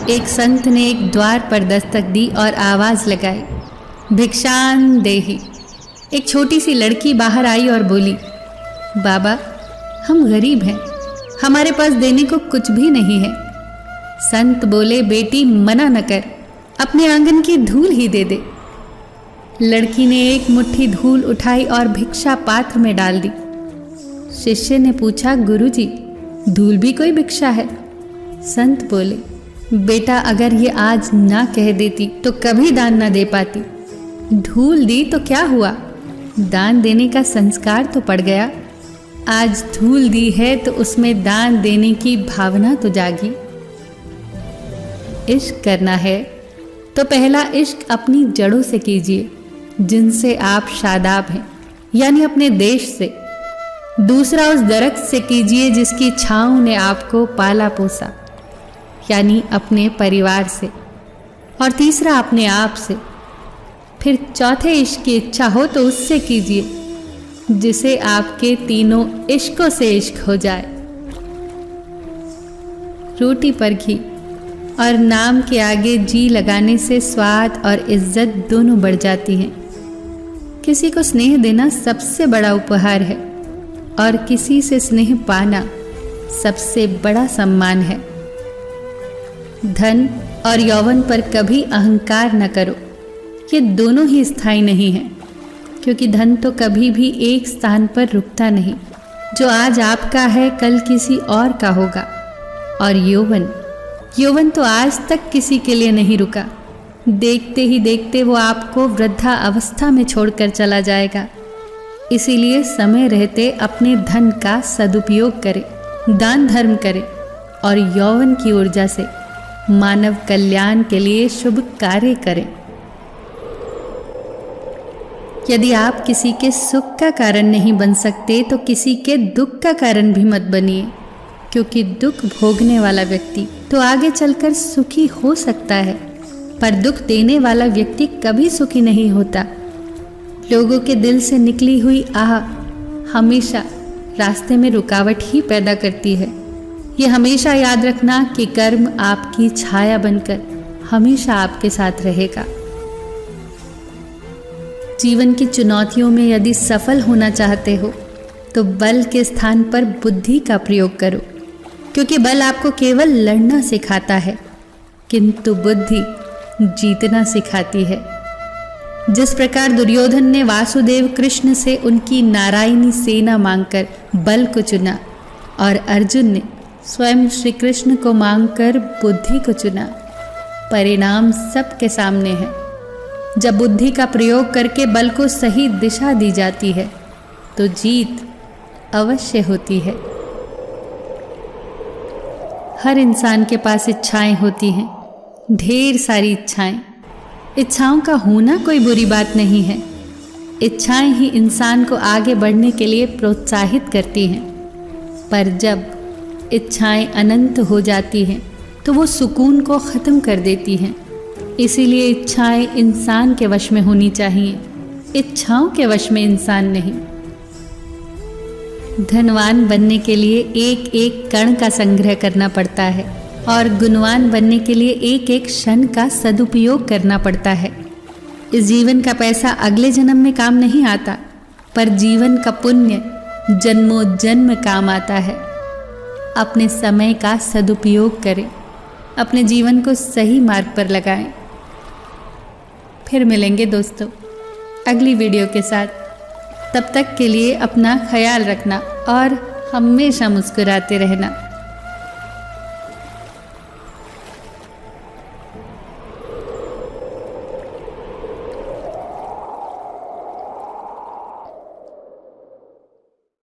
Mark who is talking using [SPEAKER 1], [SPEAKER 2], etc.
[SPEAKER 1] एक संत ने एक द्वार पर दस्तक दी और आवाज़ लगाई, भिक्षान देहि। एक छोटी सी लड़की बाहर आई और बोली, बाबा हम गरीब हैं, हमारे पास देने को कुछ भी नहीं है। संत बोले, बेटी मना न कर, अपने आंगन की धूल ही दे दे। लड़की ने एक मुट्ठी धूल उठाई और भिक्षा पात्र में डाल दी। शिष्य ने पूछा, गुरुजी धूल भी कोई भिक्षा है? संत बोले, बेटा अगर ये आज ना कह देती तो कभी दान ना दे पाती। धूल दी तो क्या हुआ, दान देने का संस्कार तो पड़ गया। आज धूल दी है तो उसमें दान देने की भावना तो जागी। इश्क करना है तो पहला इश्क अपनी जड़ों से कीजिए, जिनसे आप शादाब हैं, यानी अपने देश से। दूसरा उस दरख्त से कीजिए जिसकी छाँव ने आपको पाला पोसा, यानी अपने परिवार से। और तीसरा अपने आप से। फिर चौथे इश्क की इच्छा हो तो उससे कीजिए जिसे आपके तीनों इश्कों से इश्क हो जाए। रोटी पर घी और नाम के आगे जी लगाने से स्वाद और इज्जत दोनों बढ़ जाती हैं। किसी को स्नेह देना सबसे बड़ा उपहार है और किसी से स्नेह पाना सबसे बड़ा सम्मान है। धन और यौवन पर कभी अहंकार न करो, ये दोनों ही स्थायी नहीं हैं, क्योंकि धन तो कभी भी एक स्थान पर रुकता नहीं। जो आज आपका है कल किसी और का होगा। और यौवन तो आज तक किसी के लिए नहीं रुका, देखते ही देखते वो आपको वृद्धा अवस्था में छोड़कर चला जाएगा। इसीलिए समय रहते अपने धन का सदुपयोग करें, दान धर्म करें और यौवन की ऊर्जा से मानव कल्याण के लिए शुभ कार्य करें। यदि आप किसी के सुख का कारण नहीं बन सकते तो किसी के दुख का कारण भी मत बनिए, क्योंकि दुख भोगने वाला व्यक्ति तो आगे चलकर सुखी हो सकता है, पर दुख देने वाला व्यक्ति कभी सुखी नहीं होता। लोगों के दिल से निकली हुई आह हमेशा रास्ते में रुकावट ही पैदा करती है। ये हमेशा याद रखना कि कर्म आपकी छाया बनकर हमेशा आपके साथ रहेगा। जीवन की चुनौतियों में यदि सफल होना चाहते हो तो बल के स्थान पर बुद्धि का प्रयोग करो, क्योंकि बल आपको केवल लड़ना सिखाता है, किंतु बुद्धि जीतना सिखाती है। जिस प्रकार दुर्योधन ने वासुदेव कृष्ण से उनकी नारायणी सेना मांगकर बल को चुना और अर्जुन ने स्वयं श्री कृष्ण को मांगकर बुद्धि को चुना, परिणाम सबके सामने है। जब बुद्धि का प्रयोग करके बल को सही दिशा दी जाती है तो जीत अवश्य होती है। हर इंसान के पास इच्छाएं होती हैं, ढेर सारी इच्छाएं। इच्छाओं का होना कोई बुरी बात नहीं है। इच्छाएं ही इंसान को आगे बढ़ने के लिए प्रोत्साहित करती हैं। पर जब इच्छाएं अनंत हो जाती हैं तो वो सुकून को ख़त्म कर देती हैं। इसीलिए इच्छाएं इंसान के वश में होनी चाहिए, इच्छाओं के वश में इंसान नहीं। धनवान बनने के लिए एक एक कण का संग्रह करना पड़ता है और गुणवान बनने के लिए एक एक क्षण का सदुपयोग करना पड़ता है। इस जीवन का पैसा अगले जन्म में काम नहीं आता, पर जीवन का पुण्य जन्मों जन्म काम आता है। अपने समय का सदुपयोग करें, अपने जीवन को सही मार्ग पर लगाएं। फिर मिलेंगे दोस्तों अगली वीडियो के साथ। तब तक के लिए अपना ख्याल रखना और हमेशा मुस्कुराते रहना।